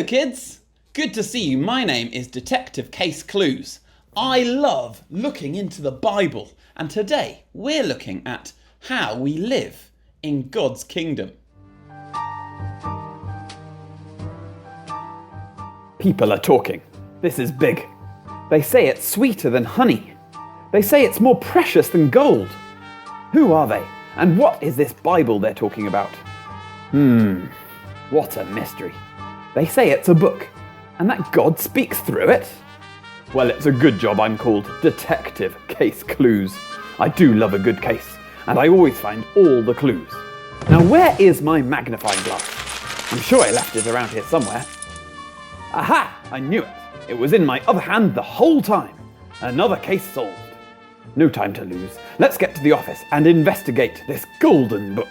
kids, good to see you. My name is Detective Case Clues. I love looking into the Bible, and today we're looking at how we live in God's kingdom. People are talking. This is big. They say it's sweeter than honey. They say it's more precious than gold. Who are they? And what is this Bible they're talking about? What a mystery. They say it's a book, and that God speaks through it. Well, it's a good job I'm called Detective Case Clues. I do love a good case, and I always find all the clues. Now, where is my magnifying glass? I'm sure I left it around here somewhere. Aha! I knew it. It was in my other hand the whole time. Another case solved. No time to lose. Let's get to the office and investigate this golden book.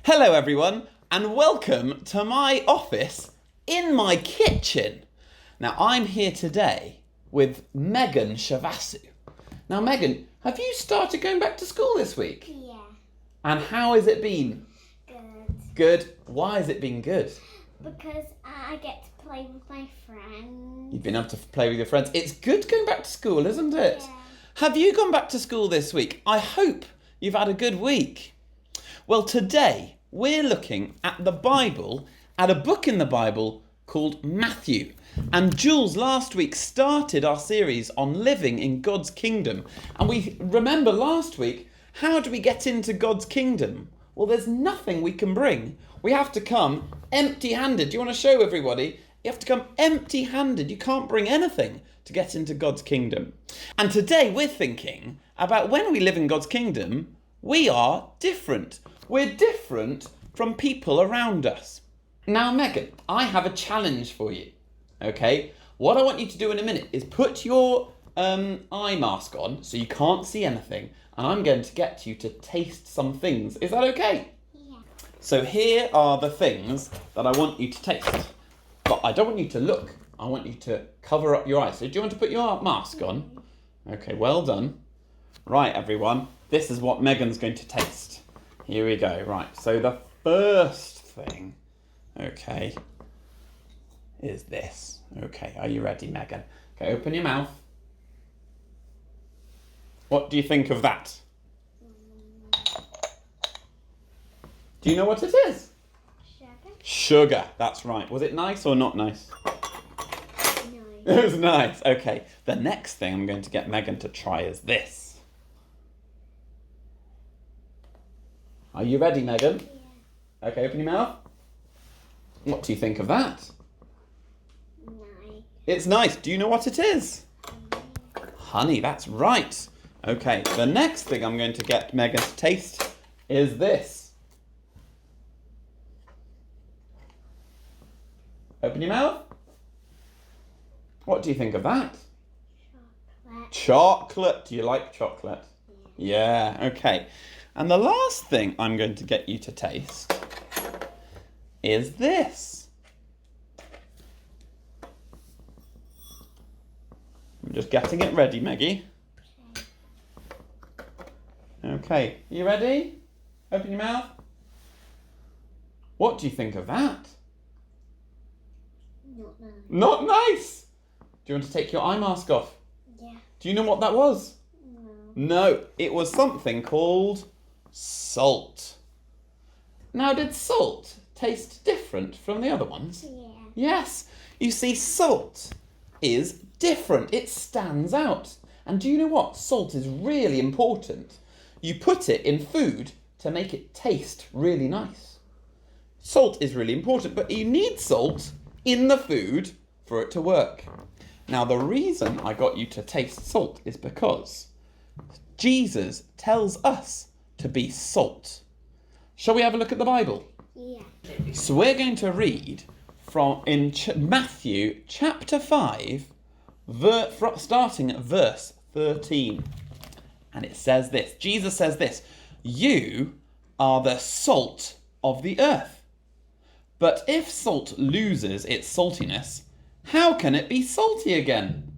Hello everyone, and welcome to my office in my kitchen. Now I'm here today with 𝗙𝗀𝗋. Now Megan, have you started going back to school this week? Yeah. And how has it been? Good. Good. Why has it been good? Because I get to play with my friends. You've been able to play with your friends. It's good going back to school, isn't it? Yeah. Have you gone back to school this week? I hope you've had a good week. Well, today we're looking at the Bible, at a book in the Bible called Matthew. And Jules last week started our series on living in God's kingdom. And we remember last week, how do we get into God's kingdom? Well, there's nothing we can bring. We have to come empty-handed. Do you want to show everybody? You have to come empty-handed. You can't bring anything to get into God's kingdom. And today we're thinking about when we live in God's kingdom, we are different. We're different from people around us. Now, Megan, I have a challenge for you. Okay? What I want you to do in a minute is put your eye mask on so you can't see anything, and I'm going to get you to taste some things. Is that okay? Yeah. So here are the things that I want you to taste. But I don't want you to look. I want you to cover up your eyes. So do you want to put your mask on? Okay, well done. Right, everyone. This is what Megan's going to taste. Here we go. Right, so the first thing, okay, is this. Okay, are you ready, Megan? Okay, open your mouth. What do you think of that? Do you know what it is? Sugar? Sugar, that's right. Was it nice or not nice? No. It was nice. Okay, the next thing I'm going to get Megan to try is this. Are you ready, Megan? Yeah. Okay, open your mouth. What do you think of that? Nice. It's nice. Do you know what it is? Honey, that's right. Okay, the next thing I'm going to get Megan to taste is this. Open your mouth. What do you think of that? Chocolate. Chocolate. Do you like chocolate? Yeah, okay. And the last thing I'm going to get you to taste is this. I'm just getting it ready, Maggie. Okay, you ready? Open your mouth. What do you think of that? Not nice. Not nice! Do you want to take your eye mask off? Yeah. Do you know what that was? No. No, it was something called salt. Now, did salt taste different from the other ones? Yeah. Yes. You see, salt is different. It stands out. And do you know what? Salt is really important. You put it in food to make it taste really nice. Salt is really important, but you need salt in the food for it to work. Now, the reason I got you to taste salt is because Jesus tells us to be salt. Shall we have a look at the Bible? Yeah. So we're going to read from Matthew chapter 5, starting at verse 13. And it says this. Jesus says this. You are the salt of the earth. But if salt loses its saltiness, how can it be salty again?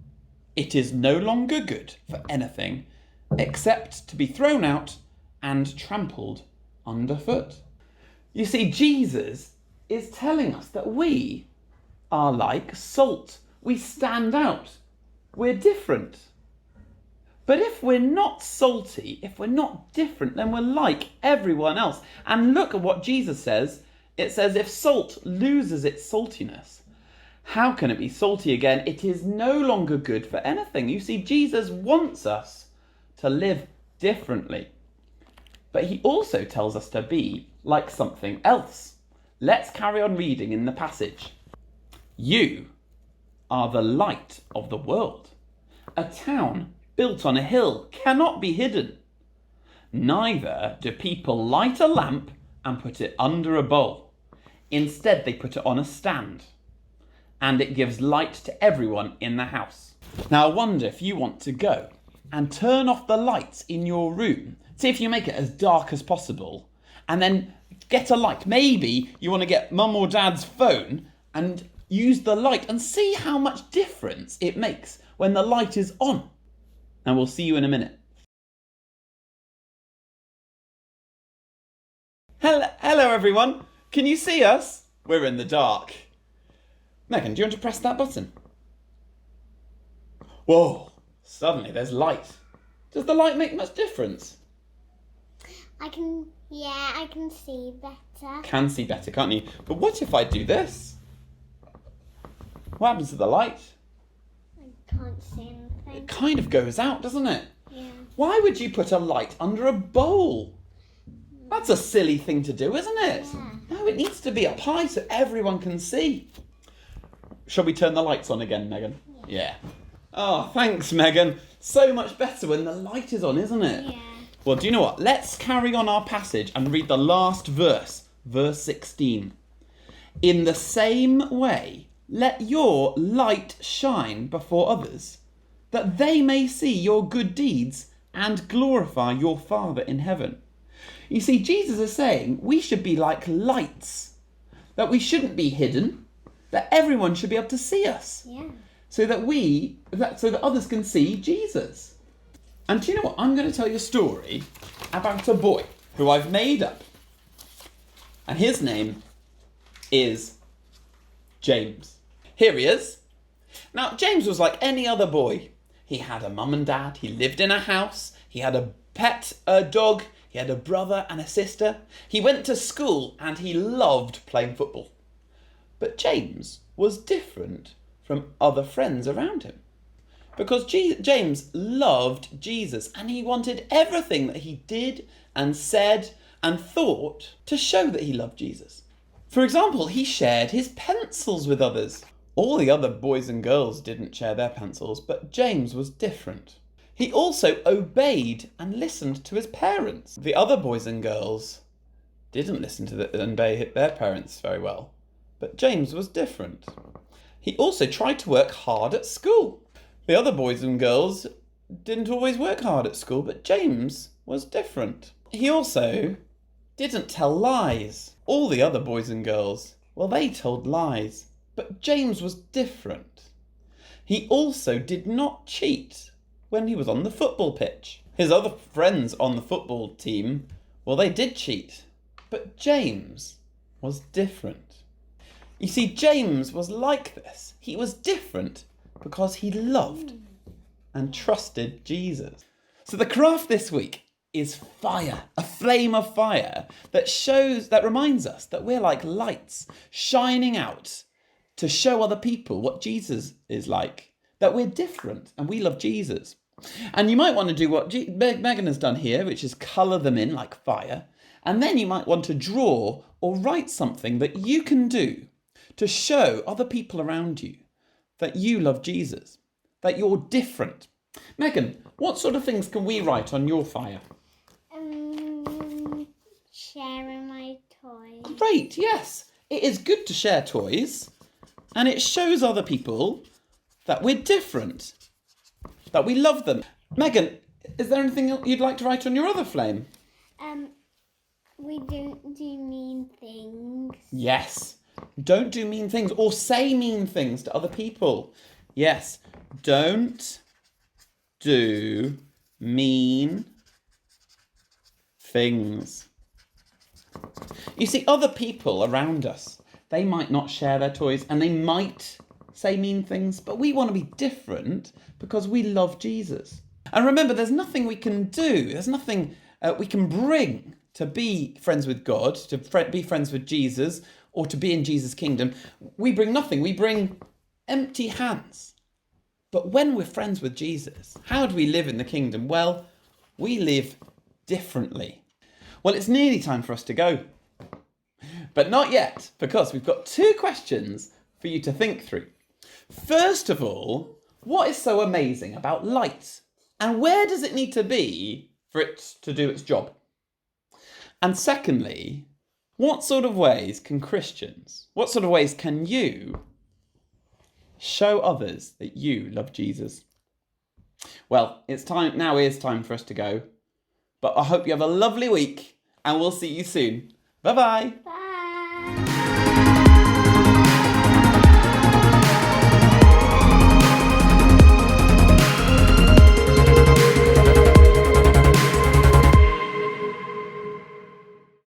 It is no longer good for anything except to be thrown out and trampled underfoot. You see, Jesus is telling us that we are like salt. We stand out. We're different. But if we're not salty, if we're not different, then we're like everyone else. And look at what Jesus says. It says, if salt loses its saltiness, how can it be salty again? It is no longer good for anything. You see, Jesus wants us to live differently. But he also tells us to be like something else. Let's carry on reading in the passage. You are the light of the world. A town built on a hill cannot be hidden. Neither do people light a lamp and put it under a bowl. Instead, they put it on a stand, and it gives light to everyone in the house. Now, I wonder if you want to go and turn off the lights in your room. See if you make it as dark as possible, and then get a light. Maybe you want to get mum or dad's phone and use the light and see how much difference it makes when the light is on. And we'll see you in a minute. Hello everyone. Can you see us? We're in the dark. Megan, do you want to press that button? Whoa, suddenly there's light. Does the light make much difference? I can see better. Can see better, can't you? But what if I do this? What happens to the light? I can't see anything. It kind of goes out, doesn't it? Yeah. Why would you put a light under a bowl? That's a silly thing to do, isn't it? Yeah. No, it needs to be up high so everyone can see. Shall we turn the lights on again, Megan? Yeah. Oh, thanks, Megan. So much better when the light is on, isn't it? Yeah. Well, do you know what? Let's carry on our passage and read the last verse, verse 16. In the same way, let your light shine before others, that they may see your good deeds and glorify your Father in heaven. You see, Jesus is saying we should be like lights, that we shouldn't be hidden, that everyone should be able to see us, Yeah. so that others can see Jesus. And do you know what? I'm going to tell you a story about a boy who I've made up. And his name is James. Here he is. Now, James was like any other boy. He had a mum and dad. He lived in a house. He had a pet dog. He had a brother and a sister. He went to school and he loved playing football. But James was different from other friends around him. Because James loved Jesus and he wanted everything that he did and said and thought to show that he loved Jesus. For example, he shared his pencils with others. All the other boys and girls didn't share their pencils, but James was different. He also obeyed and listened to his parents. The other boys and girls didn't listen to and obey their parents very well, but James was different. He also tried to work hard at school. The other boys and girls didn't always work hard at school, but James was different. He also didn't tell lies. All the other boys and girls, well, they told lies, but James was different. He also did not cheat when he was on the football pitch. His other friends on the football team, well, they did cheat, but James was different. You see, James was like this. He was different because he loved and trusted Jesus. So the craft this week is fire, a flame of fire that reminds us that we're like lights shining out to show other people what Jesus is like, that we're different and we love Jesus. And you might want to do what Megan has done here, which is colour them in like fire. And then you might want to draw or write something that you can do to show other people around you that you love Jesus, that you're different. Megan, what sort of things can we write on your fire? Sharing my toys. Great, yes. It is good to share toys, and it shows other people that we're different, that we love them. Megan, is there anything you'd like to write on your other flame? We don't do mean things. Yes. Don't do mean things or say mean things to other people. Yes. Don't do mean things. You see, other people around us, they might not share their toys and they might say mean things, but we want to be different because we love Jesus. And remember, there's nothing we can do, there's nothing we can bring to be friends with God, to be friends with Jesus, or to be in Jesus' kingdom. We bring nothing, we bring empty hands. But when we're friends with Jesus, how do we live in the kingdom? Well, we live differently. Well, it's nearly time for us to go. But not yet, because we've got 2 questions for you to think through. First of all, what is so amazing about light? And where does it need to be for it to do its job? And secondly, what sort of ways can you show others that you love Jesus? Well, now is time for us to go. But I hope you have a lovely week and we'll see you soon. Bye-bye. Bye.